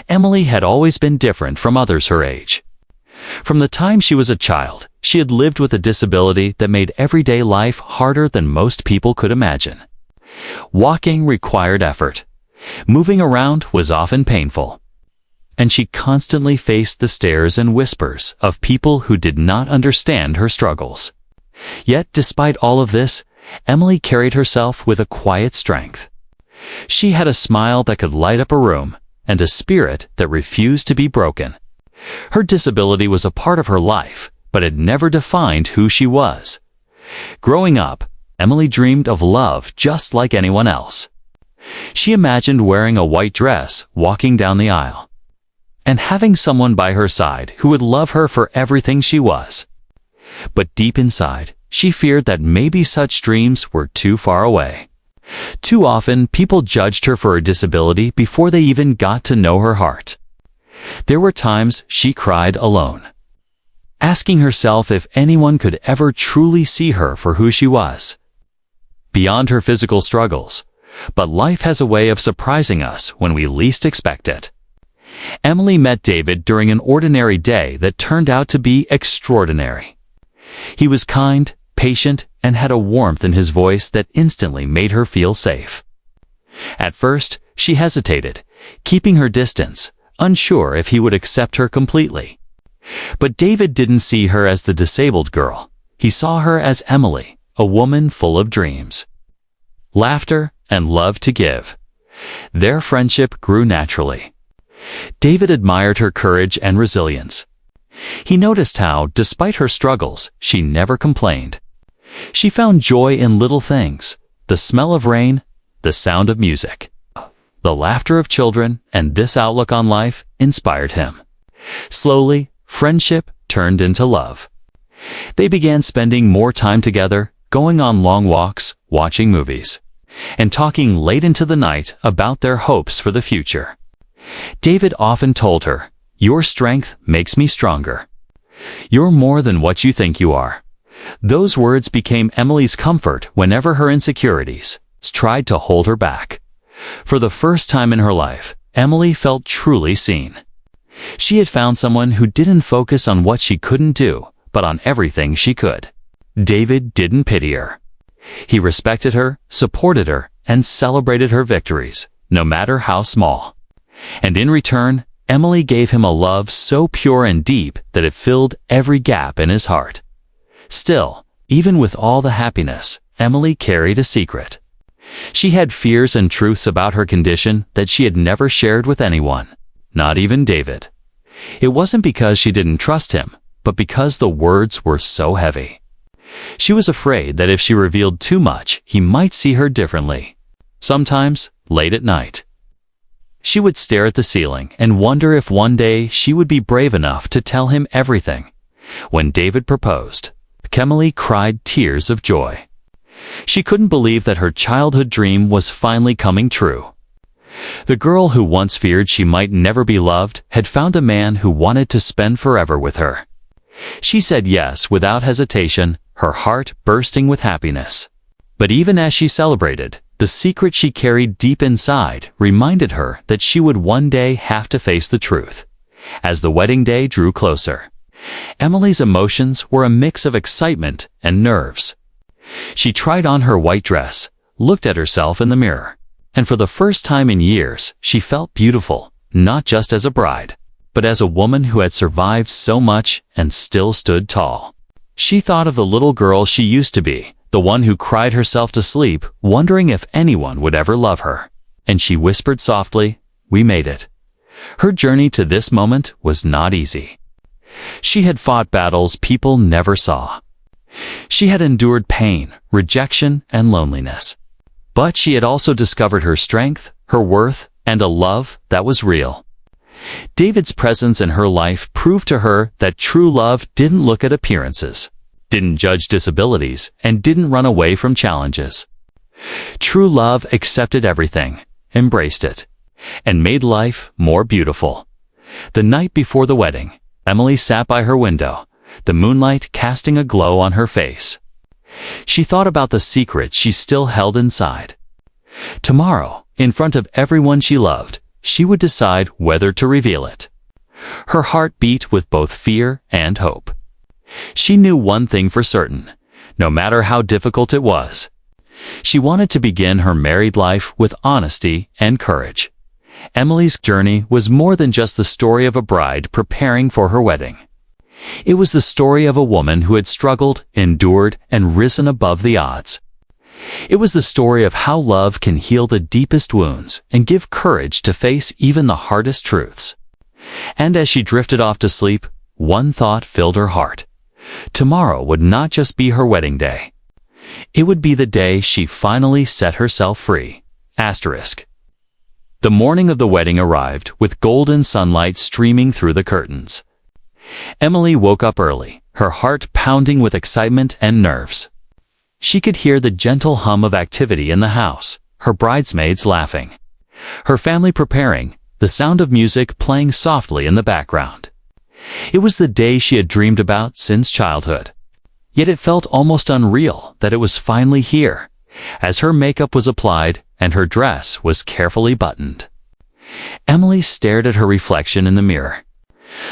Emily had always been different from others her age. From the time she was a child, she had lived with a disability that made everyday life harder than most people could imagine. Walking required effort. Moving around was often painful. And she constantly faced the stares and whispers of people who did not understand her struggles. Yet, despite all of this, Emily carried herself with a quiet strength. She had a smile that could light up a room, and a spirit that refused to be broken. Her disability was a part of her life, but it never defined who she was. Growing up, Emily dreamed of love just like anyone else. She imagined wearing a white dress, walking down the aisle, and having someone by her side who would love her for everything she was. But deep inside, she feared that maybe such dreams were too far away. Too often, people judged her for her disability before they even got to know her heart. There were times she cried alone, asking herself if anyone could ever truly see her for who she was, beyond her physical struggles. But life has a way of surprising us when we least expect it. Emily met David during an ordinary day that turned out to be extraordinary. He was kind, patient, and had a warmth in his voice that instantly made her feel safe. At first, she hesitated, keeping her distance, unsure if he would accept her completely. But David didn't see her as the disabled girl. He saw her as Emily, a woman full of dreams, laughter, and love to give. Their friendship grew naturally. David admired her courage and resilience. He noticed how, despite her struggles, she never complained. She found joy in little things: the smell of rain, the sound of music, the laughter of children, and this outlook on life inspired him. Slowly, friendship turned into love. They began spending more time together, going on long walks, watching movies, and talking late into the night about their hopes for the future. David often told her, "Your strength makes me stronger. You're more than what you think you are." Those words became Emily's comfort whenever her insecurities tried to hold her back. For the first time in her life, Emily felt truly seen. She had found someone who didn't focus on what she couldn't do, but on everything she could. David didn't pity her. He respected her, supported her, and celebrated her victories, no matter how small. And in return, Emily gave him a love so pure and deep that it filled every gap in his heart. Still, even with all the happiness, Emily carried a secret. She had fears and truths about her condition that she had never shared with anyone, not even David. It wasn't because she didn't trust him, but because the words were so heavy. She was afraid that if she revealed too much, he might see her differently. Sometimes, late at night, she would stare at the ceiling and wonder if one day she would be brave enough to tell him everything. When David proposed, Emily cried tears of joy. She couldn't believe that her childhood dream was finally coming true. The girl who once feared she might never be loved had found a man who wanted to spend forever with her. She said yes without hesitation, her heart bursting with happiness. But even as she celebrated, the secret she carried deep inside reminded her that she would one day have to face the truth. As the wedding day drew closer, Emily's emotions were a mix of excitement and nerves. She tried on her white dress, looked at herself in the mirror, and for the first time in years, she felt beautiful, not just as a bride, but as a woman who had survived so much and still stood tall. She thought of the little girl she used to be, the one who cried herself to sleep, wondering if anyone would ever love her. And she whispered softly, "We made it." Her journey to this moment was not easy. She had fought battles people never saw. She had endured pain, rejection, and loneliness. But she had also discovered her strength, her worth, and a love that was real. David's presence in her life proved to her that true love didn't look at appearances, didn't judge disabilities, and didn't run away from challenges. True love accepted everything, embraced it, and made life more beautiful. The night before the wedding, Emily sat by her window, the moonlight casting a glow on her face. She thought about the secret she still held inside. Tomorrow, in front of everyone she loved, she would decide whether to reveal it. Her heart beat with both fear and hope. She knew one thing for certain, no matter how difficult it was. She wanted to begin her married life with honesty and courage. Emily's journey was more than just the story of a bride preparing for her wedding. It was the story of a woman who had struggled, endured, and risen above the odds. It was the story of how love can heal the deepest wounds and give courage to face even the hardest truths. And as she drifted off to sleep, one thought filled her heart. Tomorrow would not just be her wedding day. It would be the day she finally set herself free. Asterisk. The morning of the wedding arrived with golden sunlight streaming through the curtains. Emily woke up early, her heart pounding with excitement and nerves. She could hear the gentle hum of activity in the house, her bridesmaids laughing, her family preparing, the sound of music playing softly in the background. It was the day she had dreamed about since childhood. Yet it felt almost unreal that it was finally here, as her makeup was applied and her dress was carefully buttoned. Emily stared at her reflection in the mirror.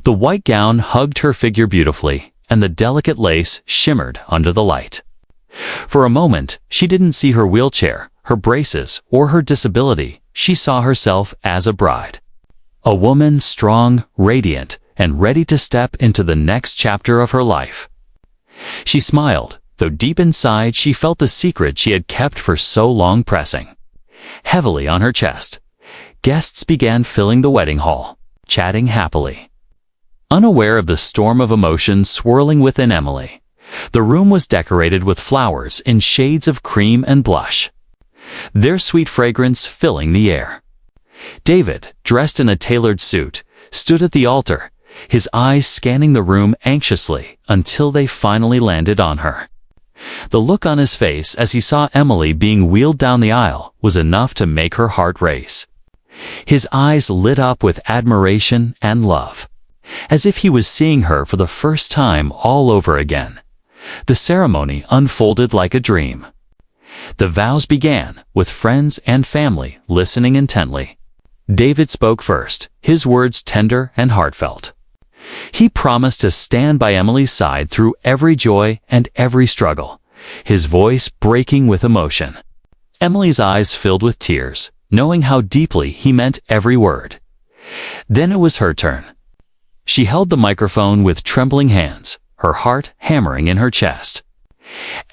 The white gown hugged her figure beautifully, and the delicate lace shimmered under the light. For a moment, she didn't see her wheelchair, her braces, or her disability. She saw herself as a bride. A woman strong, radiant, and ready to step into the next chapter of her life. She smiled, though deep inside she felt the secret she had kept for so long pressing heavily on her chest. Guests began filling the wedding hall, chatting happily. Unaware of the storm of emotions swirling within Emily, the room was decorated with flowers in shades of cream and blush, their sweet fragrance filling the air. David, dressed in a tailored suit, stood at the altar, his eyes scanning the room anxiously until they finally landed on her. The look on his face as he saw Emily being wheeled down the aisle was enough to make her heart race. His eyes lit up with admiration and love, as if he was seeing her for the first time all over again. The ceremony unfolded like a dream. The vows began, with friends and family listening intently. David spoke first, his words tender and heartfelt. He promised to stand by Emily's side through every joy and every struggle, his voice breaking with emotion. Emily's eyes filled with tears, knowing how deeply he meant every word. Then it was her turn. She held the microphone with trembling hands, her heart hammering in her chest.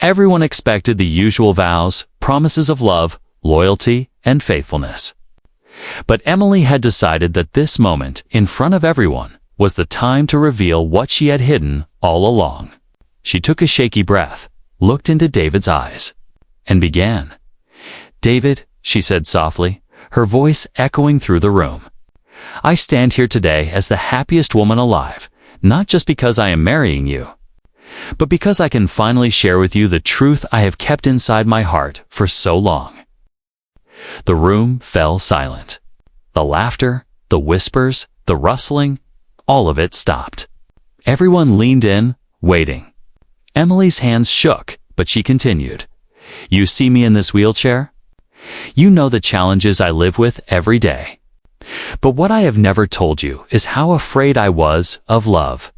Everyone expected the usual vows, promises of love, loyalty, and faithfulness. But Emily had decided that this moment, in front of everyone, was the time to reveal what she had hidden all along. She took a shaky breath, looked into David's eyes, and began. "David," she said softly, her voice echoing through the room, "I stand here today as the happiest woman alive, not just because I am marrying you, but because I can finally share with you the truth I have kept inside my heart for so long." The room fell silent. The laughter, the whispers, the rustling, all of it stopped. Everyone leaned in, waiting. Emily's hands shook, but she continued. "You see me in this wheelchair? You know the challenges I live with every day. But what I have never told you is how afraid I was of love.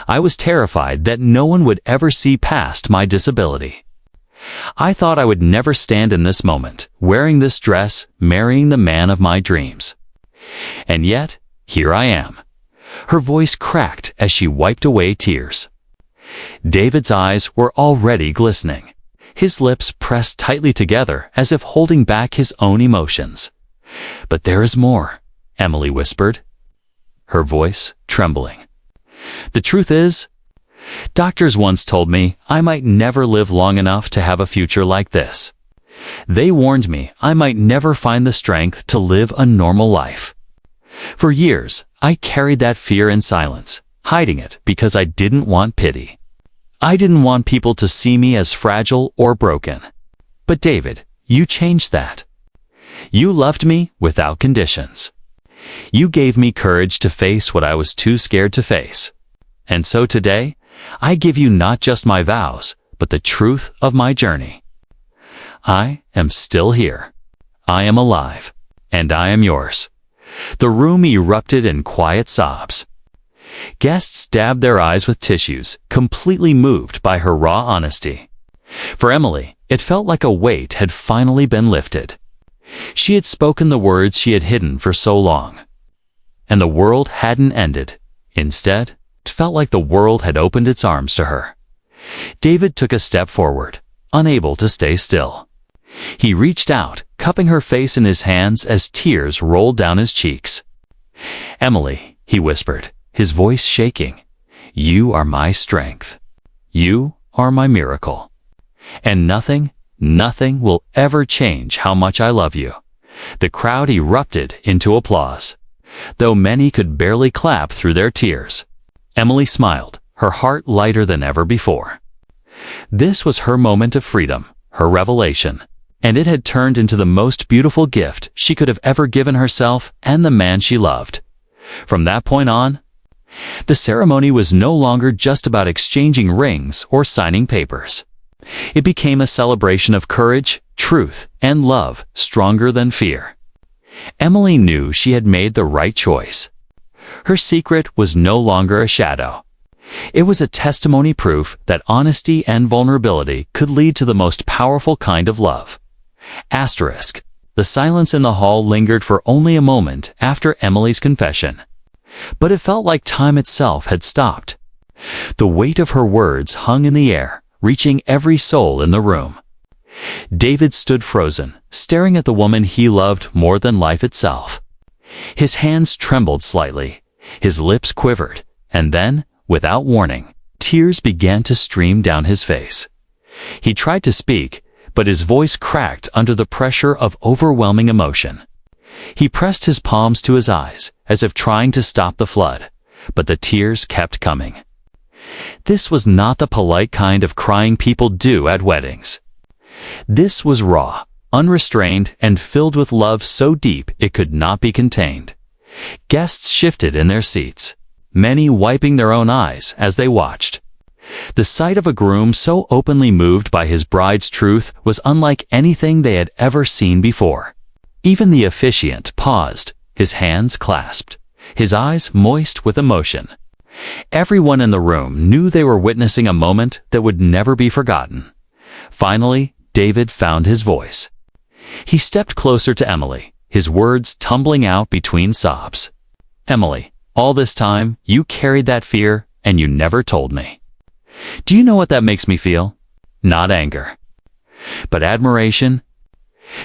I was terrified that no one would ever see past my disability. I thought I would never stand in this moment, wearing this dress, marrying the man of my dreams. And yet, here I am." Her voice cracked as she wiped away tears. David's eyes were already glistening, his lips pressed tightly together as if holding back his own emotions. "But there is more," Emily whispered, her voice trembling. "The truth is, doctors once told me I might never live long enough to have a future like this. They warned me I might never find the strength to live a normal life. For years, I carried that fear in silence, hiding it because I didn't want pity. I didn't want people to see me as fragile or broken. But David, you changed that. You loved me without conditions. You gave me courage to face what I was too scared to face. And so today, I give you not just my vows, but the truth of my journey. I am still here. I am alive, and I am yours. The room erupted in quiet sobs. Guests dabbed their eyes with tissues, completely moved by her raw honesty. For Emily, it felt like a weight had finally been lifted. She had spoken the words she had hidden for so long. And the world hadn't ended. Instead, it felt like the world had opened its arms to her. David took a step forward, unable to stay still. He reached out, cupping her face in his hands as tears rolled down his cheeks. "Emily," he whispered, his voice shaking, "you are my strength. You are my miracle. And nothing will ever change how much I love you." The crowd erupted into applause, though many could barely clap through their tears. Emily smiled, her heart lighter than ever before. This was her moment of freedom, her revelation, and it had turned into the most beautiful gift she could have ever given herself and the man she loved. From that point on, the ceremony was no longer just about exchanging rings or signing papers. It became a celebration of courage, truth, and love stronger than fear. Emily knew she had made the right choice. Her secret was no longer a shadow. It was a testimony proof that honesty and vulnerability could lead to the most powerful kind of love. Asterisk. The silence in the hall lingered for only a moment after Emily's confession. But it felt like time itself had stopped. The weight of her words hung in the air, reaching every soul in the room. David stood frozen, staring at the woman he loved more than life itself. His hands trembled slightly, his lips quivered, and then, without warning, tears began to stream down his face. He tried to speak, but his voice cracked under the pressure of overwhelming emotion. He pressed his palms to his eyes, as if trying to stop the flood, but the tears kept coming. This was not the polite kind of crying people do at weddings. This was raw, unrestrained, and filled with love so deep it could not be contained. Guests shifted in their seats, many wiping their own eyes as they watched. The sight of a groom so openly moved by his bride's truth was unlike anything they had ever seen before. Even the officiant paused, his hands clasped, his eyes moist with emotion. Everyone in the room knew they were witnessing a moment that would never be forgotten. Finally, David found his voice. He stepped closer to Emily, his words tumbling out between sobs. "Emily, all this time, you carried that fear, and you never told me. Do you know what that makes me feel? Not anger, but admiration.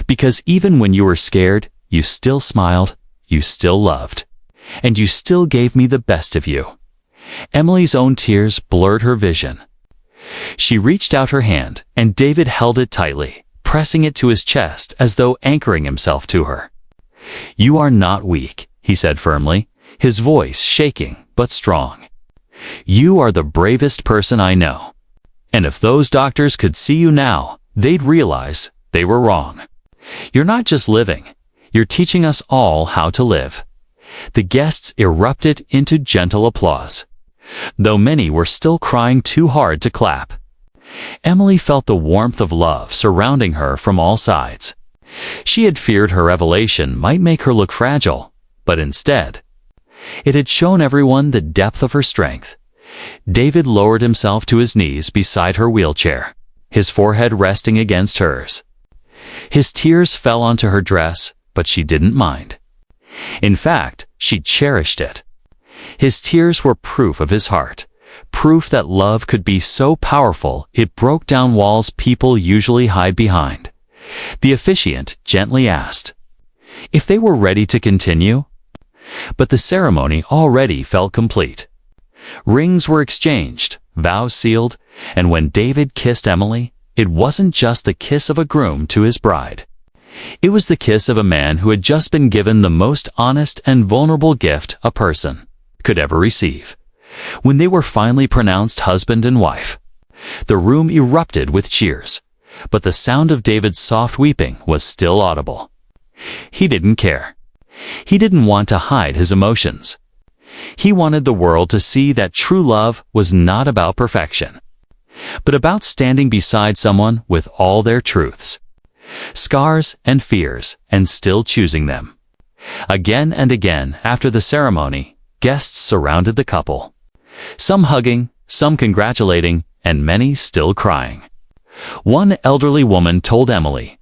Because even when you were scared, you still smiled, you still loved, and you still gave me the best of you." Emily's own tears blurred her vision. She reached out her hand, and David held it tightly, pressing it to his chest as though anchoring himself to her. "You are not weak," he said firmly, his voice shaking but strong. "You are the bravest person I know. And if those doctors could see you now, they'd realize they were wrong. You're not just living, you're teaching us all how to live." The guests erupted into gentle applause, though many were still crying too hard to clap. Emily felt the warmth of love surrounding her from all sides. She had feared her revelation might make her look fragile, but instead, it had shown everyone the depth of her strength. David lowered himself to his knees beside her wheelchair, his forehead resting against hers. His tears fell onto her dress, but she didn't mind. In fact, she cherished it. His tears were proof of his heart, proof that love could be so powerful it broke down walls people usually hide behind. The officiant gently asked if they were ready to continue, but the ceremony already felt complete. Rings were exchanged, vows sealed, and when David kissed Emily, it wasn't just the kiss of a groom to his bride. It was the kiss of a man who had just been given the most honest and vulnerable gift a person could ever receive. When they were finally pronounced husband and wife, the room erupted with cheers, but the sound of David's soft weeping was still audible. He didn't care. He didn't want to hide his emotions. He wanted the world to see that true love was not about perfection, but about standing beside someone with all their truths, scars and fears, and still choosing them. Again and again after the ceremony, guests surrounded the couple. Some hugging, some congratulating, and many still crying. One elderly woman told Emily,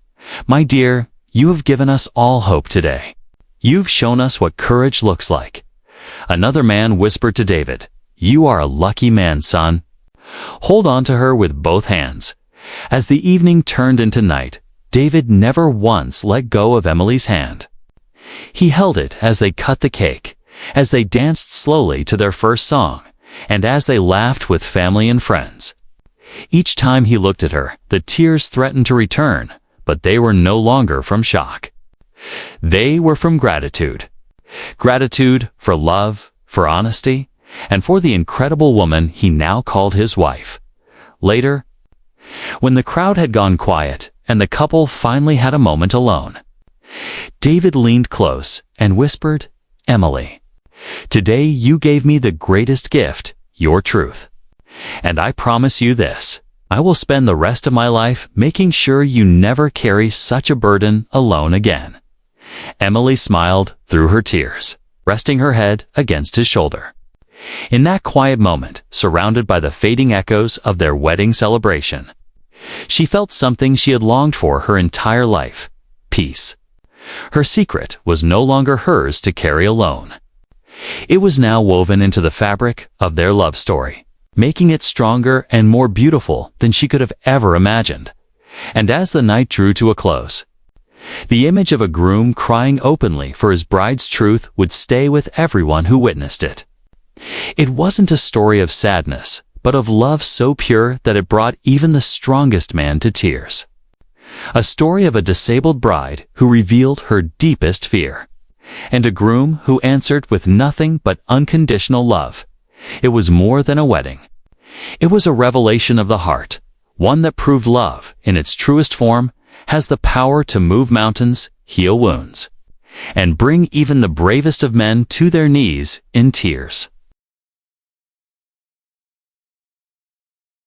"My dear, you have given us all hope today. You've shown us what courage looks like." Another man whispered to David, "You are a lucky man, son." Hold on to her with both hands. As the evening turned into night, David never once let go of Emily's hand. He held it as they cut the cake, as they danced slowly to their first song, and as they laughed with family and friends. Each time he looked at her, the tears threatened to return, but they were no longer from shock. They were from gratitude. Gratitude for love, for honesty, and for the incredible woman he now called his wife. Later, when the crowd had gone quiet and the couple finally had a moment alone, David leaned close and whispered, "Emily, today you gave me the greatest gift, your truth. And I promise you this, I will spend the rest of my life making sure you never carry such a burden alone again." Emily smiled through her tears, resting her head against his shoulder. In that quiet moment, surrounded by the fading echoes of their wedding celebration, she felt something she had longed for her entire life: peace. Her secret was no longer hers to carry alone. It was now woven into the fabric of their love story, making it stronger and more beautiful than she could have ever imagined. And as the night drew to a close, the image of a groom crying openly for his bride's truth would stay with everyone who witnessed it. It wasn't a story of sadness, but of love so pure that it brought even the strongest man to tears. A story of a disabled bride who revealed her deepest fear, and a groom who answered with nothing but unconditional love. It was more than a wedding. It was a revelation of the heart, one that proved love, in its truest form, has the power to move mountains, heal wounds, and bring even the bravest of men to their knees in tears.